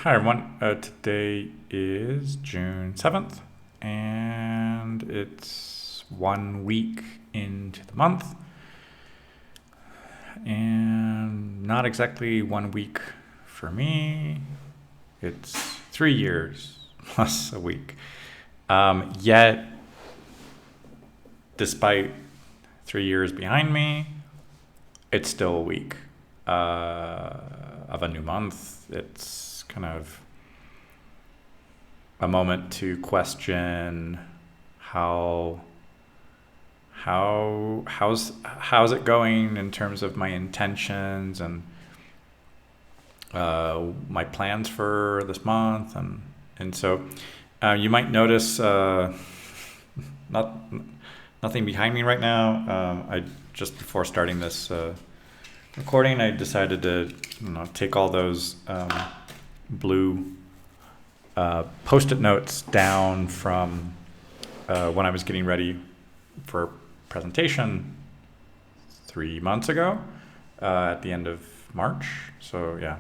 Hi everyone. Today is June 7th, and it's 1 week into the month, and not exactly 1 week for me. It's 3 years plus a week. Yet, despite 3 years behind me, it's still a week of a new month. It's kind of a moment to question how's it going in terms of my intentions and my plans for this month, and so you might notice not nothing behind me right now. I just before starting this recording, I decided to take all those blue post-it notes down from when I was getting ready for a presentation 3 months ago at the end of March. So yeah,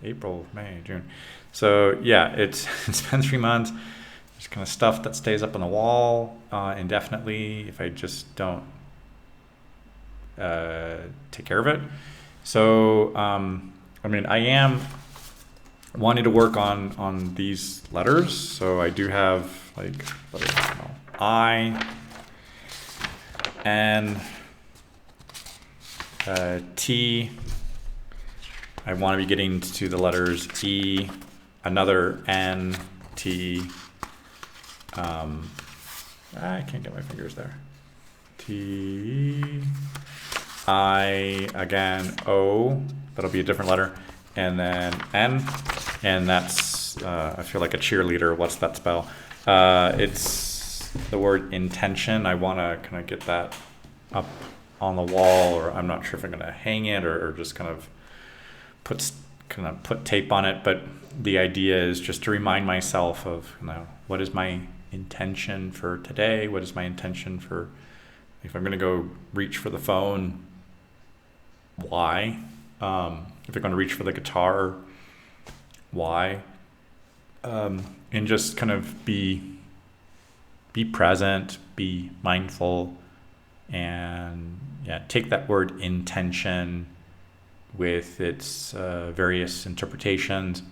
April, May, June. So yeah, it's been 3 months. There's kind of stuff that stays up on the wall indefinitely if I just don't take care of it. So I am wanting to work on these letters. So I do have like letters, I, N, T. I want to be getting to the letters E, another N, T. I can't get my fingers there. T, I, again, O, that'll be a different letter, and then N, and that's, I feel like a cheerleader. What's that spell? It's the word intention. I want to kind of get that up on the wall, or I'm not sure if I'm going to hang it or just kind of put tape on it. But the idea is just to remind myself of, what is my intention for today? What is my intention for, if I'm going to go reach for the phone, why? If I'm going to reach for the guitar, why? And just kind of be present, be mindful, and take that word intention with its various interpretations.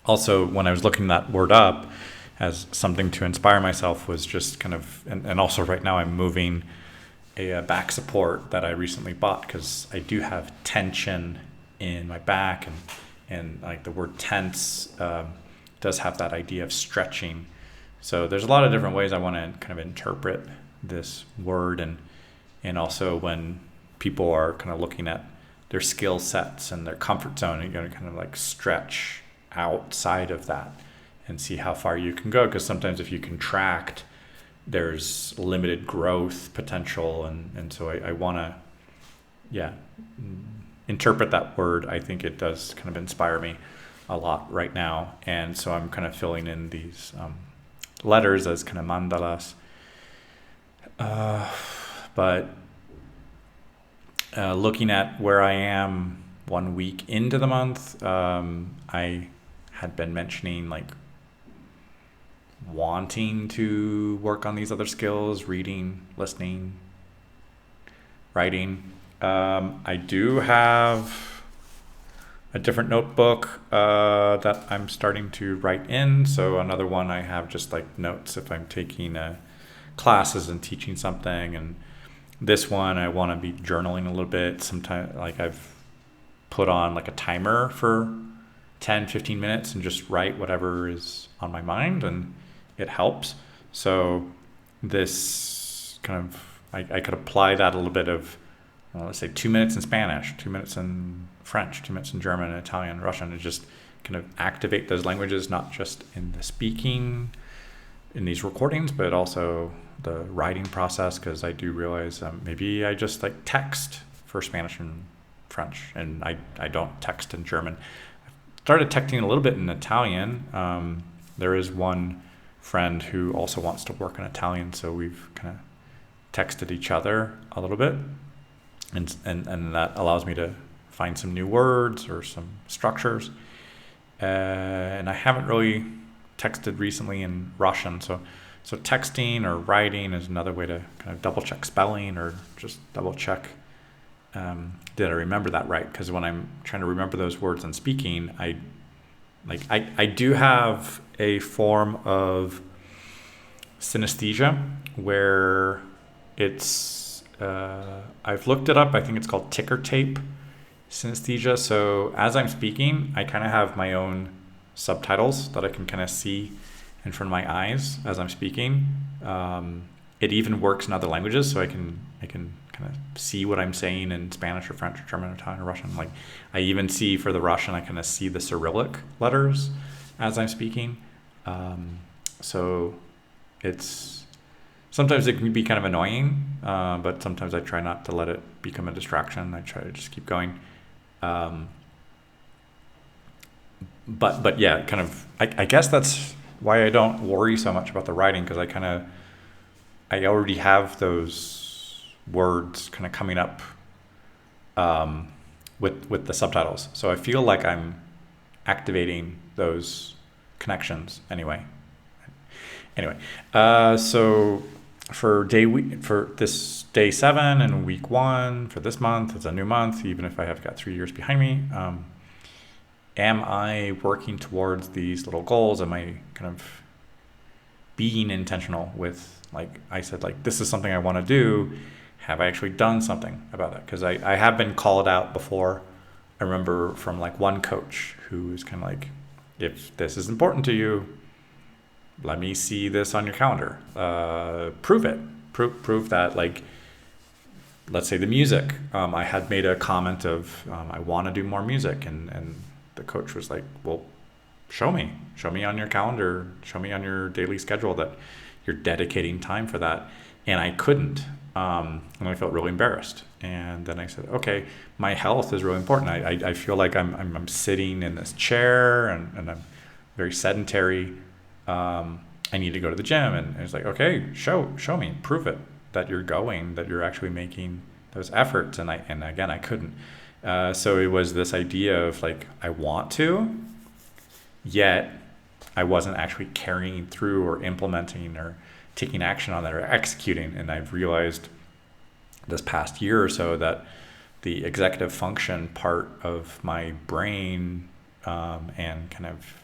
Also, when I was looking that word up as something to inspire myself, was just kind of, and also right now I'm moving a back support that I recently bought because I do have tension in my back, and like the word tense does have that idea of stretching. So there's a lot of different ways I want to kind of interpret this word, and also when people are kind of looking at their skill sets and their comfort zone, you're going to kind of like stretch outside of that and see how far you can go, because sometimes if you contract, there's limited growth potential, and so I want to interpret that word. I think it does kind of inspire me a lot right now, and so I'm kind of filling in these letters as kind of mandalas, but looking at where I am 1 week into the month, I had been mentioning like wanting to work on these other skills: reading, listening, writing. I do have a different notebook that I'm starting to write in. So another one I have just like notes if I'm taking classes and teaching something. And this one I want to be journaling a little bit. Sometimes like I've put on like a timer for 10-15 minutes and just write whatever is on my mind, and it helps. So this kind of, I could apply that a little bit of, let's say 2 minutes in Spanish, 2 minutes in French, 2 minutes in German, Italian, Russian, and just kind of activate those languages, not just in the speaking in these recordings, but also the writing process, because I do realize maybe I just like text for Spanish and French, and I don't text in German. I've started texting a little bit in Italian. There is one friend who also wants to work in Italian, so we've kind of texted each other a little bit, and that allows me to find some new words or some structures. And I haven't really texted recently in Russian. So texting or writing is another way to kind of double check spelling or just double check, did I remember that right? Because when I'm trying to remember those words and speaking, I do have a form of synesthesia where it's, I've looked it up. I think it's called ticker tape synesthesia. So as I'm speaking, I kind of have my own subtitles that I can kind of see in front of my eyes as I'm speaking. It even works in other languages, so I can kind of see what I'm saying in Spanish or French or German or Italian or Russian. Like I even see for the Russian, I kind of see the Cyrillic letters as I'm speaking. So it's sometimes it can be kind of annoying, but sometimes I try not to let it become a distraction. I try to just keep going. But yeah, kind of, I guess that's why I don't worry so much about the writing, because I already have those words kind of coming up with the subtitles. So I feel like I'm activating those connections anyway. So for this day 7 and week 1 for this month, it's a new month, even if I have got 3 years behind me. Am I working towards these little goals? Am I kind of being intentional with, like I said, like this is something I want to do? Have I actually done something about that? Because I have been called out before. I remember from like one coach who was kind of like, if this is important to you, let me see this on your calendar. Prove it. Prove that, like, let's say the music. I had made a comment of I want to do more music, and the coach was like, well, show me on your calendar, show me on your daily schedule that you're dedicating time for that. And I couldn't. And I felt really embarrassed. And then I said, okay, my health is really important. I feel like I'm sitting in this chair and I'm very sedentary. I need to go to the gym. And it's like, okay, show me, prove it that you're going, that you're actually making those efforts. And again, I couldn't. So it was this idea of like, I want to, yet I wasn't actually carrying through or implementing or taking action on that or executing. And I've realized this past year or so that the executive function part of my brain, and kind of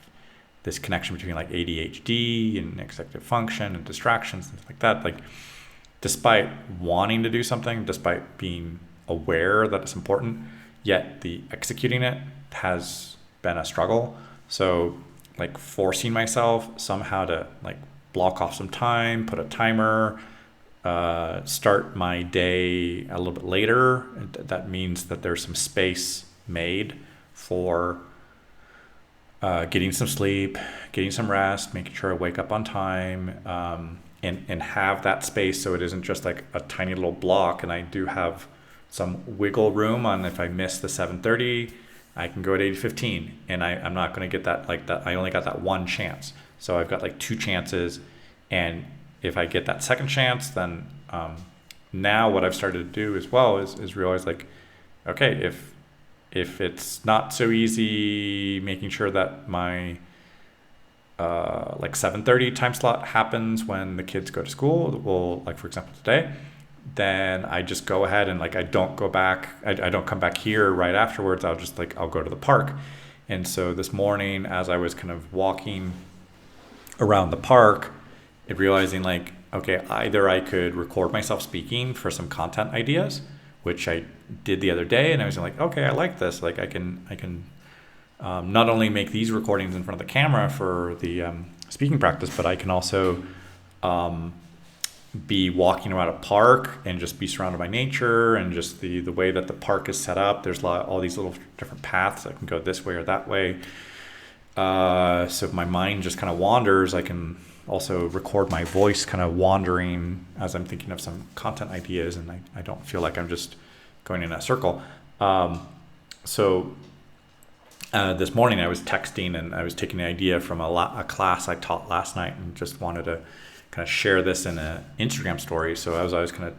this connection between like ADHD and executive function and distractions and stuff like that, like despite wanting to do something, despite being aware that it's important, yet the executing it has been a struggle. So like forcing myself somehow to like block off some time, put a timer, start my day a little bit later. That means that there's some space made for getting some sleep, getting some rest, making sure I wake up on time, and have that space so it isn't just like a tiny little block. And I do have some wiggle room on if I miss the 7:30, I can go at 8:15, and I'm not going to get that, like that. I only got that one chance. So I've got like 2 chances. And if I get that second chance, then now what I've started to do as well is realize like, okay, if it's not so easy making sure that my like 7:30 time slot happens when the kids go to school, well, like for example today, then I just go ahead and like I don't go back, I don't come back here right afterwards. I'll go to the park. And so this morning, as I was kind of walking around the park, realizing like, okay, either I could record myself speaking for some content ideas, which I did the other day, and I was like, okay, I like this. Like I can not only make these recordings in front of the camera for the speaking practice, but I can also be walking around a park and just be surrounded by nature, and just the way that the park is set up. There's all these little different paths. I can go this way or that way. So if my mind just kind of wanders, I can also record my voice kind of wandering as I'm thinking of some content ideas, and I don't feel like I'm just going in a circle. So this morning I was texting, and I was taking an idea from a class I taught last night, and just wanted to kind of share this in an Instagram story. So as I was kind of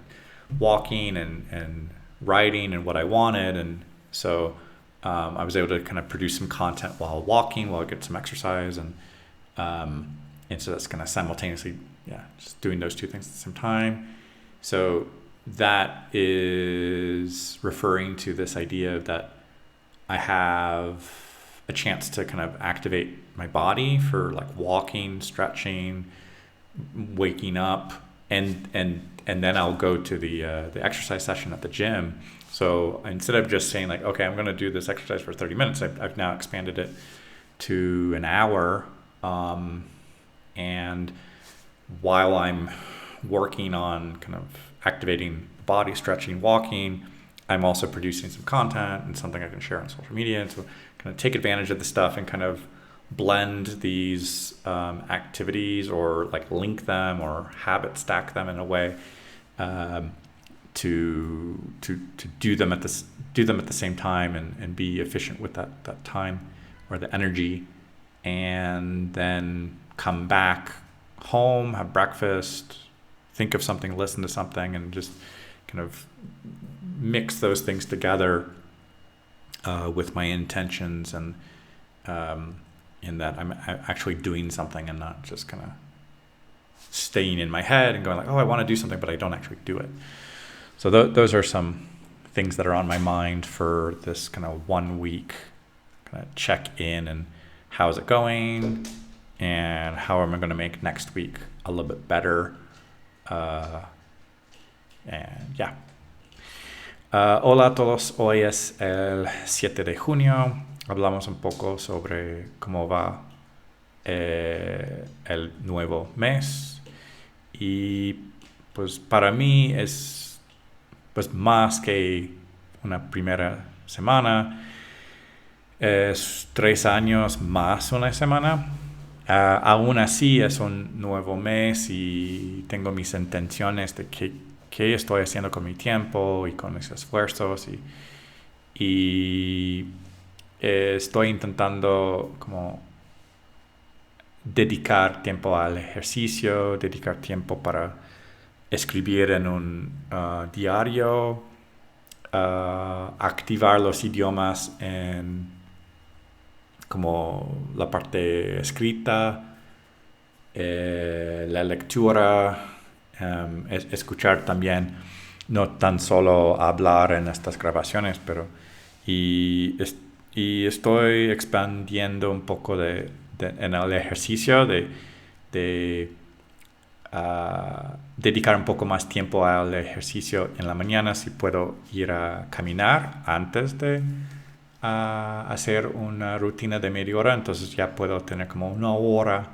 walking and writing and what I wanted, and so I was able to kind of produce some content while walking, while I get some exercise, and so that's kind of simultaneously, just doing those two things at the same time. So that is referring to this idea that I have a chance to kind of activate my body for like walking, stretching, waking up, and then I'll go to the exercise session at the gym. So instead of just saying like, okay, I'm going to do this exercise for 30 minutes, I've now expanded it to an hour. And while I'm working on kind of activating the body, stretching, walking, I'm also producing some content and something I can share on social media. And so kind of take advantage of the stuff and kind of blend these activities, or like link them or habit stack them in a way to do them at the same time and be efficient with that time or the energy, and then come back home, have breakfast, think of something, listen to something, and just kind of mix those things together with my intentions, and in that I'm actually doing something and not just kind of staying in my head and going like, oh, I want to do something, but I don't actually do it. So those are some things that are on my mind for this kind of 1 week kind of check in, and how's it going, and how am I going to make next week a little bit better. Hola a todos, hoy es el 7 de junio. Hablamos un poco sobre cómo va el nuevo mes, y pues para mí es pues más que una primera semana, es 3 años más una semana. Aún así es un nuevo mes y tengo mis intenciones de qué estoy haciendo con mi tiempo y con mis esfuerzos, y estoy intentando como dedicar tiempo al ejercicio, dedicar tiempo para escribir en un diario, activar los idiomas en como la parte escrita, la lectura, escuchar también, no tan solo hablar en estas grabaciones, pero y estoy expandiendo un poco en el ejercicio de dedicar un poco más tiempo al ejercicio en la mañana. Si puedo ir a caminar antes de hacer una rutina de media hora, entonces ya puedo tener como 1 hora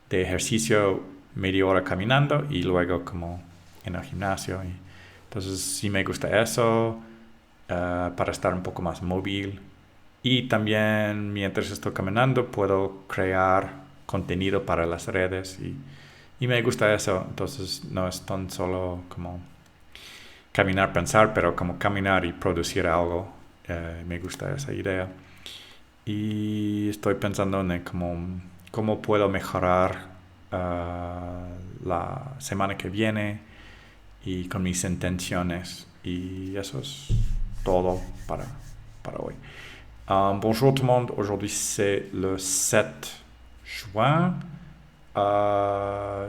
de ejercicio, media hora caminando y luego como en el gimnasio. Entonces sí me gusta eso, para estar un poco más móvil. Y también mientras estoy caminando puedo crear contenido para las redes, y me gusta eso. Entonces no es tan solo como caminar, pensar, pero como caminar y producir algo. Me gusta esa idea. Y estoy pensando en cómo puedo mejorar la semana que viene y con mis intenciones. Y eso es todo para hoy. Bonjour tout le monde, aujourd'hui c'est le 7 juin.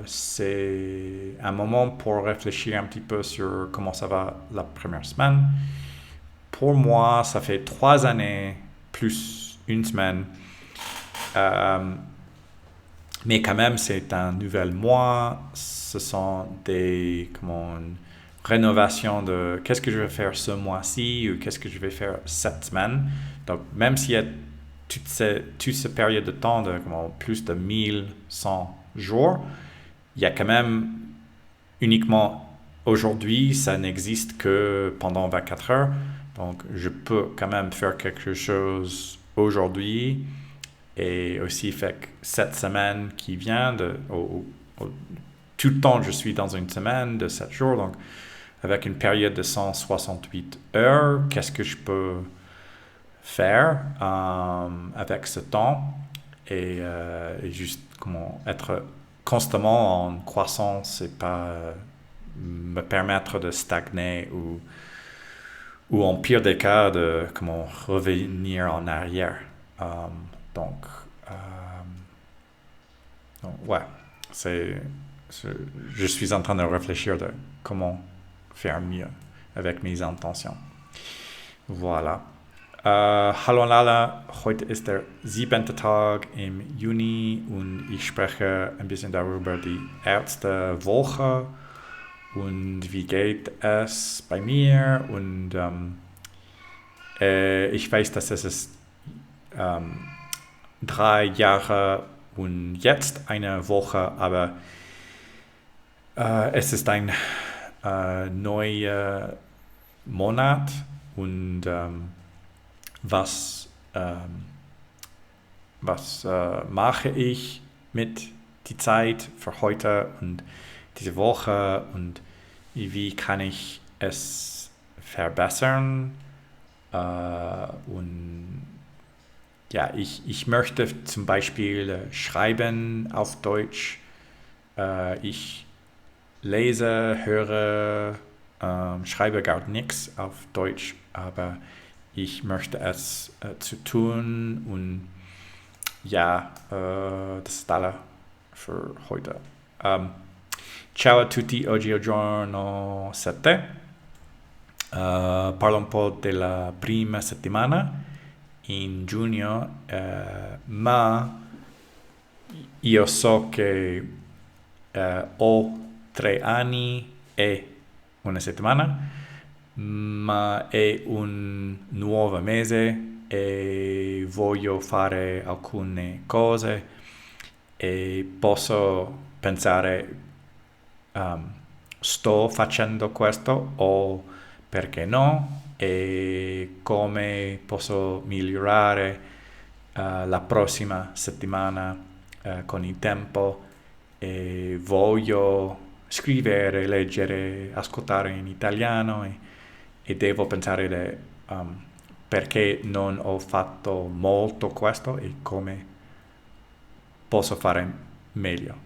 C'est un moment pour réfléchir un petit peu sur comment ça va la première semaine. Pour moi, ça fait 3 années plus 1 semaine. Mais quand même, c'est un nouvel mois. Ce sont une rénovation de qu'est-ce que je vais faire ce mois-ci ou qu'est-ce que je vais faire cette semaine. Donc, même s'il y a toute cette période de temps de plus de 1100 jours, il y a quand même uniquement aujourd'hui, ça n'existe que pendant 24 heures. Donc, je peux quand même faire quelque chose aujourd'hui, et aussi fait cette semaine qui vient, tout le temps je suis dans une semaine de 7 jours, donc avec une période de 168 heures, qu'est-ce que je peux faire avec ce temps, et juste comment être constamment en croissance, et pas me permettre de stagner ou en pire des cas, de comment revenir en arrière. Donc, ouais, je suis en train de réfléchir de comment faire mieux avec mes intentions. Voilà. Hallo Lala, heute ist der 7. Tag im Juni und ich spreche ein bisschen darüber die erste Woche und wie geht es bei mir und ich weiß, dass es ist 3 Jahre und jetzt eine Woche, aber es ist ein neuer Monat und was mache ich mit die Zeit für heute und diese Woche und wie kann ich es verbessern? Und ja, ich möchte zum Beispiel schreiben auf Deutsch. Ich lese, höre, schreibe gar nichts auf Deutsch, aber ich möchte es zu tun und ja, das ist alles für heute. Ciao a tutti, oggi è giorno 7. Parlo un po' della prima settimana in giugno, ma io so che ho 3 anni e una settimana, ma è un nuovo mese e voglio fare alcune cose e posso pensare sto facendo questo o perché no e come posso migliorare la prossima settimana con il tempo e voglio scrivere, leggere, ascoltare in italiano e devo pensare perché non ho fatto molto questo e come posso fare meglio.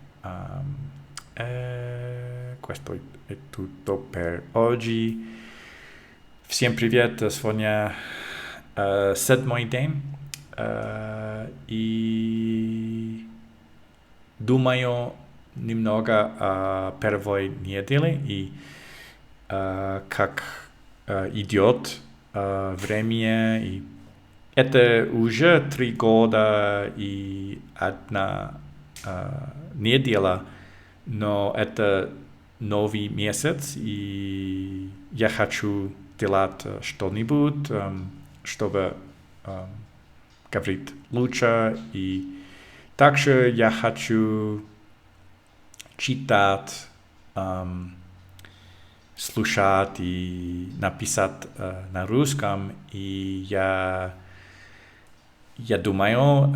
Questo è tutto per oggi. Всем привет, сегодня 7-й день и думаю немного о первой неделе и как идет время. И это уже 3 года и 1 неделя, но это новый месяц, и я хочу делать что-нибудь, чтобы говорить лучше. И также я хочу читать, слушать и написать на русском. И я думаю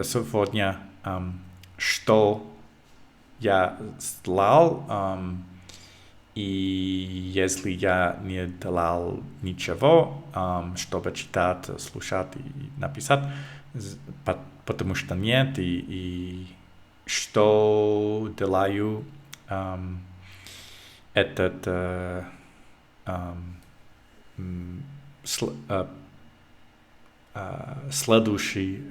сегодня, что я сделал, и если я не делал ничего, чтобы читать, слушать и написать, потому что нет, и что делаю этот следующий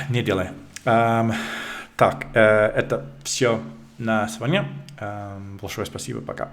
неделе. Так, это все на сегодня. Большое спасибо, пока.